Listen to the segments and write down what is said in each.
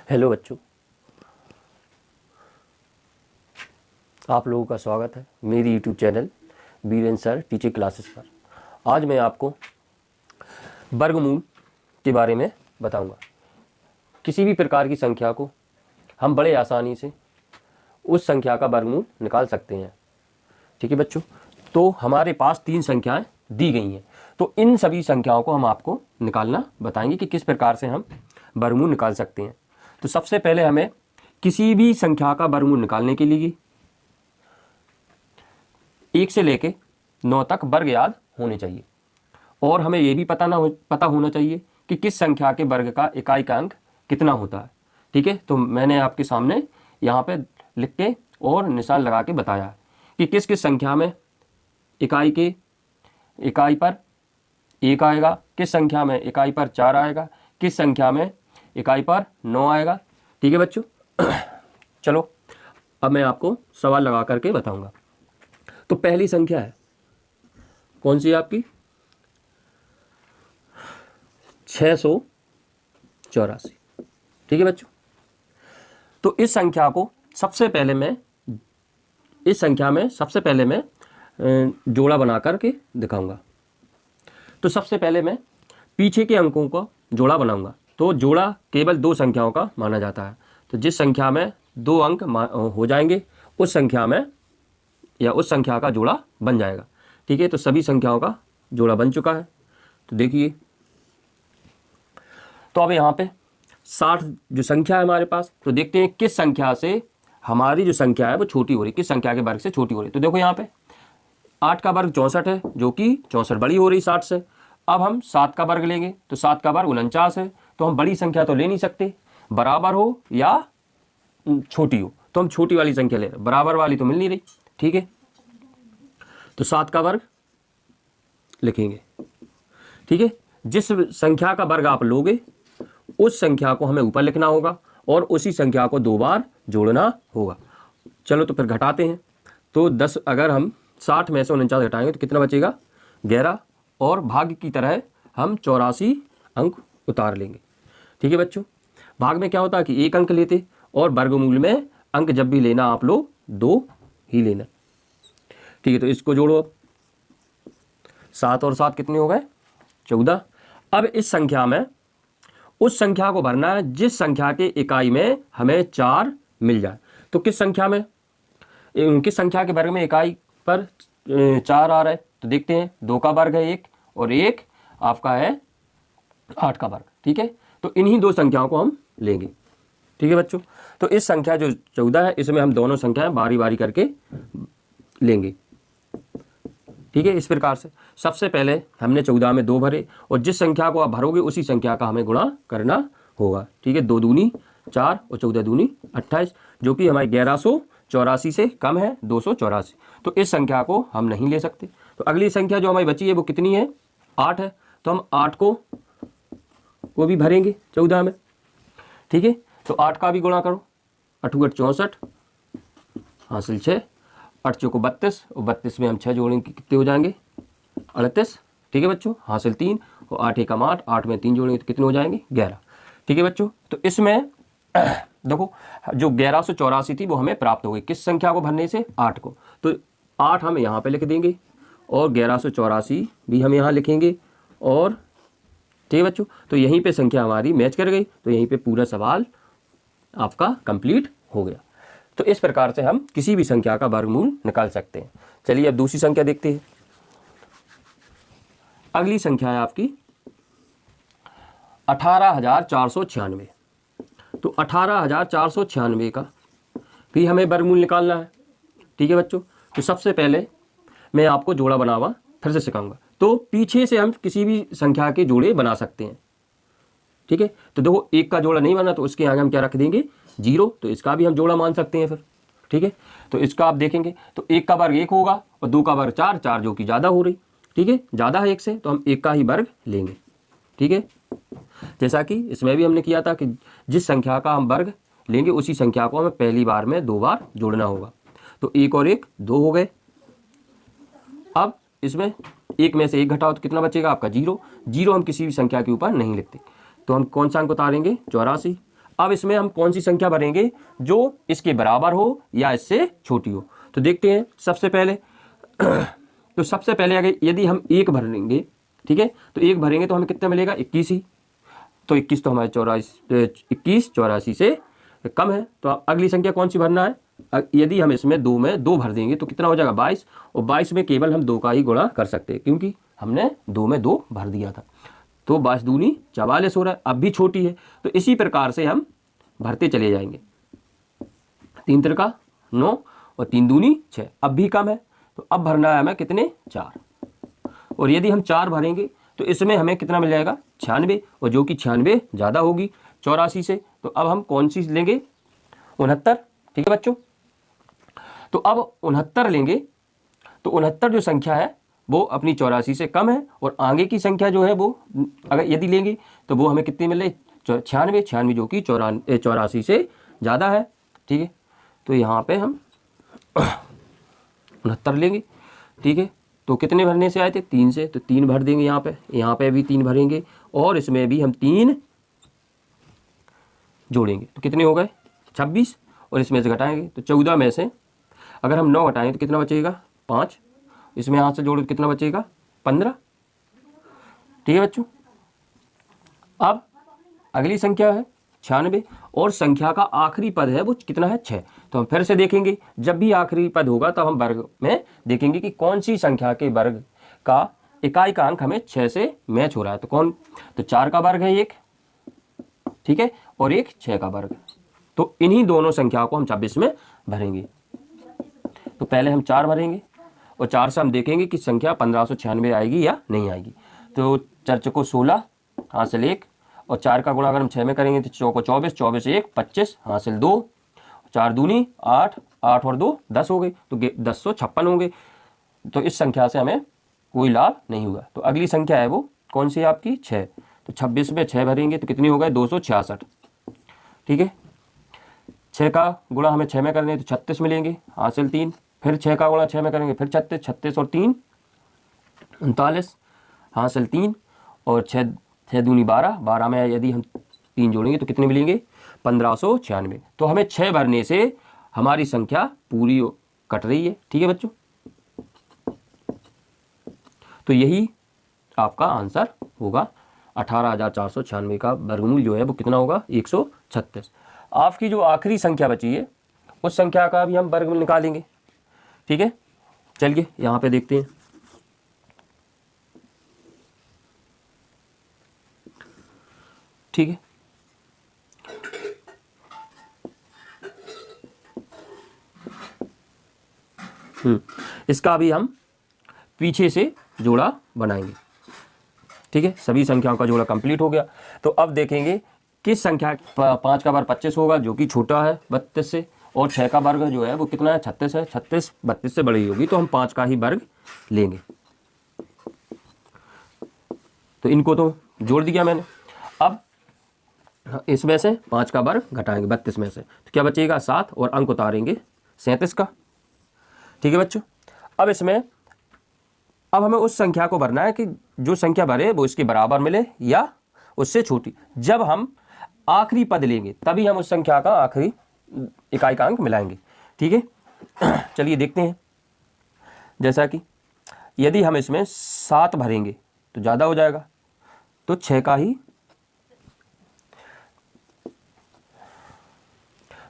Hello बच्चों, आप लोगों का स्वागत है मेरी YouTube channel Biren sir teaching classes पर। आज मैं आपको वर्गमूल के बारे में बताऊंगा। किसी भी प्रकार की संख्या को हम बड़े आसानी से उस संख्या का वर्गमूल निकाल सकते हैं। ठीक है बच्चों, तो हमारे पास 3 संख्याएं दी गई हैं, तो इन सभी संख्याओं को हम आपको निकालना बताएंगे कि किस प्रकार से हम वर्गमूल निकाल सकते हैं। तो सबसे पहले हमें किसी भी संख्या का वर्गमूल निकालने के लिए 1 से लेके 9 तक वर्ग याद होने चाहिए, और हमें यह भी पता होना चाहिए कि किस संख्या के वर्ग का इकाई का अंक कितना होता है। ठीक है, तो मैंने आपके सामने यहाँ पे लिख के और निशान लगा के बताया है कि किस किस संख्या में इकाई पर 1 आएगा, किस संख्या में इकाई पर 4 आएगा, किस संख्या में इकाई पर 9 आएगा। ठीक है बच्चों, चलो अब मैं आपको सवाल लगा करके बताऊंगा। तो पहली संख्या है, कौन सी है आपकी? 684। ठीक है बच्चों, तो इस संख्या में सबसे पहले मैं जोड़ा बना करके दिखाऊंगा। तो सबसे पहले मैं पीछे के अंकों का जोड़ा बनाऊंगा। तो जोड़ा केवल 2 संख्याओं का माना जाता है। तो जिस संख्या में 2 अंक हो जाएंगे उस संख्या में या उस संख्या का जोड़ा बन जाएगा। ठीक है, तो सभी संख्याओं का जोड़ा बन चुका है। तो देखिए, तो अब यहाँ पे 60 जो संख्या है हमारे पास, तो देखते हैं किस संख्या से हमारी जो संख्या है वो छोटी हो रही है, किस संख्या के वर्ग से छोटी हो रही है। तो देखो यहाँ पे 8 का वर्ग 64 है, जो कि 64 बड़ी हो रही 60 से। अब हम 7 का वर्ग लेंगे, तो 7 का वर्ग 49 है। तो हम बड़ी संख्या तो ले नहीं सकते, बराबर हो या छोटी हो, तो हम छोटी वाली संख्या ले रहे हैं, बराबर वाली तो मिल नहीं रही। ठीक है, तो 7 का वर्ग लिखेंगे। ठीक है, जिस संख्या का वर्ग आप लोगे उस संख्या को हमें ऊपर लिखना होगा और उसी संख्या को 2 बार जोड़ना होगा। चलो तो फिर घटाते हैं। तो 10 अगर हम 60 में से 49 घटाएंगे तो कितना बचेगा? 11, और भाग की तरह हम 84 अंक उतार लेंगे। ठीक है बच्चों, भाग में क्या होता है कि 1 अंक लेते, और वर्गमूल में अंक जब भी लेना आप लोग 2 ही लेना। ठीक है, तो इसको जोड़ो। 7 और 7 कितने हो गए? 14। अब इस संख्या में उस संख्या को भरना है जिस संख्या के इकाई में हमें 4 मिल जाए। तो किस संख्या के वर्ग में इकाई पर 4 आ रहा है? तो देखते हैं, 2 का वर्ग है 1 और 1 आपका है 8 का वर्ग। ठीक है, तो इन्हीं 2 संख्याओं को हम लेंगे। ठीक है बच्चों, तो इस संख्या जो 14 है इसमें हम दोनों संख्याएं बारी बारी करके लेंगे। ठीक है, इस प्रकार से सबसे पहले हमने 14 में 2 भरे, और जिस संख्या को आप भरोगे उसी संख्या का हमें गुणा करना होगा। ठीक है, 2 दूनी 4 और 14 दूनी 28, जो कि हमारी 1184 से कम है, 284। तो इस संख्या को हम नहीं ले सकते। तो अगली संख्या जो हमारी बची है वो कितनी है? 8 है। तो हम 8 को भी भरेंगे 14 में। ठीक है, तो 8 का भी गुणा करो। 8 × 8 = 64, हासिल 6, 8 × 4 = 32, और 32 में हम 6 जोड़ेंगे कितने हो जाएंगे? 38। ठीक है बच्चों, हासिल 3, और 8 × 1 = 8, 8 में 3 जोड़ेंगे तो कितने हो जाएंगे? 11। ठीक है बच्चों, तो इसमें देखो जो 1184 थी वो हमें प्राप्त हो गई किस संख्या को भरने से? 8 को। तो 8 हम यहाँ पे लिख देंगे और 1184 भी हम यहाँ लिखेंगे। और ठीक है बच्चों, तो यहीं पे संख्या हमारी मैच कर गई, तो यहीं पे पूरा सवाल आपका कंप्लीट हो गया। तो इस प्रकार से हम किसी भी संख्या का वर्गमूल निकाल सकते हैं। चलिए अब दूसरी संख्या देखते हैं। अगली संख्या है आपकी 18,496। तो 18,496 का भी हमें वर्गमूल निकालना है। ठीक है बच्चों, तो सबसे पहले मैं आपको जोड़ा बनावा फिर से सिखाऊंगा। तो पीछे से हम किसी भी संख्या के जोड़े बना सकते हैं। ठीक है, तो देखो 1 का जोड़ा नहीं बना तो उसके आगे हम क्या रख देंगे? 0। तो इसका भी हम जोड़ा मान सकते हैं फिर। ठीक है, तो इसका आप देखेंगे तो 1 का वर्ग 1 होगा और 2 का वर्ग 4, 4 जो कि ज़्यादा हो रही। ठीक है, ज़्यादा है 1 से, तो हम 1 का ही वर्ग लेंगे। ठीक है, जैसा कि इसमें भी हमने किया था कि जिस संख्या का हम वर्ग लेंगे उसी संख्या को हमें पहली बार में 2 बार जोड़ना होगा। तो 1 और 1 2 हो गए। अब इसमें 1 में से 1 घटाओ तो कितना बचेगा आपका? 0। 0 हम किसी भी संख्या के ऊपर नहीं लिखते, तो हम कौन सा अंक उतारेंगे? 84। अब इसमें हम कौन सी संख्या भरेंगे जो इसके बराबर हो या इससे छोटी हो। तो देखते हैं सबसे पहले तो सबसे पहले अगर यदि हम 1 भरेंगे, ठीक है, तो 1 भरेंगे तो हमें कितना मिलेगा, 21 ही। तो 21 तो हमारे 84 से कम है। तो अगली संख्या कौन सी भरना है, यदि हम इसमें 2 में 2 भर देंगे तो कितना हो जाएगा, 22। और 22 में केवल हम 2 का ही गुणा कर सकते हैं क्योंकि हमने 2 में 2 भर दिया था। तो 22 दूनी 44 हो रहा है, अब भी छोटी है। तो इसी प्रकार से हम भरते चले जाएंगे। 3 तिरका 9 और 3 दूनी 6, अब भी कम है। तो अब भरना है हमें कितने, 4। और यदि हम 4 भरेंगे तो इसमें हमें कितना मिल जाएगा, 96, और जो कि 96 ज़्यादा होगी 84 से। तो अब हम कौन सी लेंगे, 69। ठीक है बच्चों, तो अब 69 लेंगे। तो 69 जो संख्या है वो अपनी 84 से कम है, और आगे की संख्या जो है वो अगर यदि लेंगे तो वो हमें कितनी मिल रही, 96 जो कि 84 से ज़्यादा है। ठीक है, तो यहाँ पे हम 69 लेंगे। ठीक है, तो कितने भरने से आए थे, 3 से, तो 3 भर देंगे यहाँ पे भी 3 भरेंगे, और इसमें भी हम 3 जोड़ेंगे। तो कितने हो गए, 26, और इसमें से घटाएंगे तो 14 में से अगर हम 9 घटाएंगे तो कितना बचेगा, 5। इसमें यहाँ से जोड़ो तो कितना बचेगा, 15। ठीक है बच्चों, अब अगली संख्या है 96, और संख्या का आखिरी पद है वो कितना है, 6। तो हम फिर से देखेंगे, जब भी आखिरी पद होगा तब हम वर्ग में देखेंगे कि कौन सी संख्या के वर्ग का इकाई का अंक हमें 6 से मैच हो रहा है। तो 4 का वर्ग है एक, ठीक है, और एक 6 का वर्ग। तो इन्हीं दोनों संख्या को हम 26 में भरेंगे। तो पहले हम 4 भरेंगे, और 4 से हम देखेंगे कि संख्या 1596 आएगी या नहीं आएगी। तो 4 को 16, हासिल 1, और 4 का गुणा अगर हम 6 में करेंगे तो 4 को 24, 24 1 25, हासिल 2, 4 दूनी 8, 8 और 2 10 हो गई, तो 1056 होंगे। तो इस संख्या से हमें कोई लाभ नहीं हुआ। तो अगली संख्या है वो कौन सी है आपकी, 6। तो 26 में 6 भरेंगे तो कितनी हो गए, 266। ठीक है, 6 का गुणा हमें 6 में करने तो 36 मिलेंगे, हासिल 3, फिर 6 का गुणा 6 में करेंगे फिर 36, 36 और 3 39, हासिल 3, और 6 दूनी 12, 12 में यदि हम 3 जोड़ेंगे तो कितने मिलेंगे, 1596। तो हमें 6 भरने से हमारी संख्या पूरी कट रही है। ठीक है बच्चों, तो यही आपका आंसर होगा। 18,496 का वर्गमूल जो है वो कितना होगा, 136। आपकी जो आखिरी संख्या बची है उस संख्या का भी हम वर्गमूल निकालेंगे। ठीक है, चलिए यहाँ पे देखते हैं। ठीक है, इसका भी हम पीछे से जोड़ा बनाएंगे। ठीक है, सभी संख्याओं का जोड़ा कंप्लीट हो गया। तो अब देखेंगे किस संख्या 5 का वर्ग 25 होगा जो कि छोटा है 32 से, और 6 का वर्ग जो है वो कितना है, 36 है। 36 32 से बड़ी होगी तो हम 5 का ही वर्ग लेंगे। तो इनको तो जोड़ दिया मैंने। अब इसमें से 5 का वर्ग घटाएंगे 32 में से, तो क्या बचेगा, 7, और अंक उतारेंगे 37 का। ठीक है बच्चों, अब इसमें अब हमें उस संख्या को भरना है कि जो संख्या भरे वो इसके बराबर मिले या उससे छोटी। जब हम आखिरी पद लेंगे तभी हम उस संख्या का आखिरी इकाई का अंक मिलाएंगे। ठीक है, चलिए देखते हैं। जैसा कि यदि हम इसमें 7 भरेंगे तो ज़्यादा हो जाएगा, तो 6 का ही,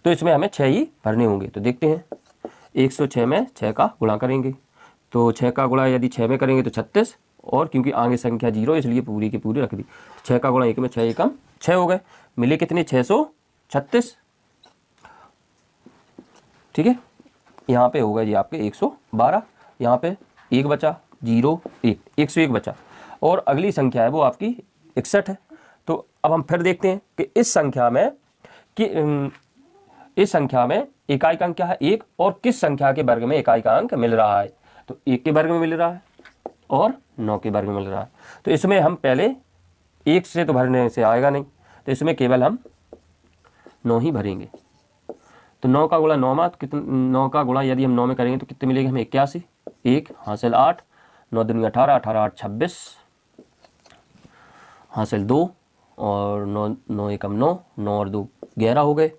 तो इसमें हमें 6 ही भरने होंगे। तो देखते हैं, 106 में 6 का गुणा करेंगे, तो 6 का गुणा यदि 6 में करेंगे तो 36, और क्योंकि आगे संख्या 0 इसलिए पूरी की पूरी रख दी। 6 का गुणा 1 में 6 एकम 6 हो गए, मिले कितने, 636। ठीक है, यहाँ पे हो गए जी आपके 112, यहाँ पे 1 बचा, 0 1, 101 बचा, और अगली संख्या है वो आपकी 61 है। तो अब हम फिर देखते हैं कि इस संख्या में इकाई का अंक क्या है, 1, और किस संख्या के वर्ग में इकाई का अंक मिल रहा है। तो 1 के वर्ग में मिल रहा है और 9 के वर्ग में मिल रहा है। तो इसमें हम पहले 1 से तो भरने से आएगा नहीं, तो इसमें केवल हम 9 ही भरेंगे। तो 9 का गुणा 9 कितना, 9 का गुणा यदि हम 9 में करेंगे तो कितने मिलेंगे हमें, 81, 1 हासिल 8, 9 दूनी 18, 18 8 26, हासिल 2, और 9 9 एकम 9, 9 और 2 11 हो गए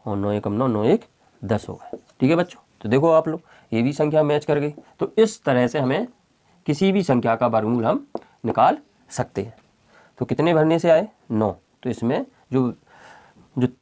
और 9 एकम 9, 9 एक 10 हो गए। ठीक है बच्चों, तो देखो आप लोग ये भी संख्या मैच कर गई। तो इस तरह से हमें किसी भी संख्या का वर्गमूल हम निकाल सकते हैं। तो कितने भरने से आए? 9। तो इसमें जो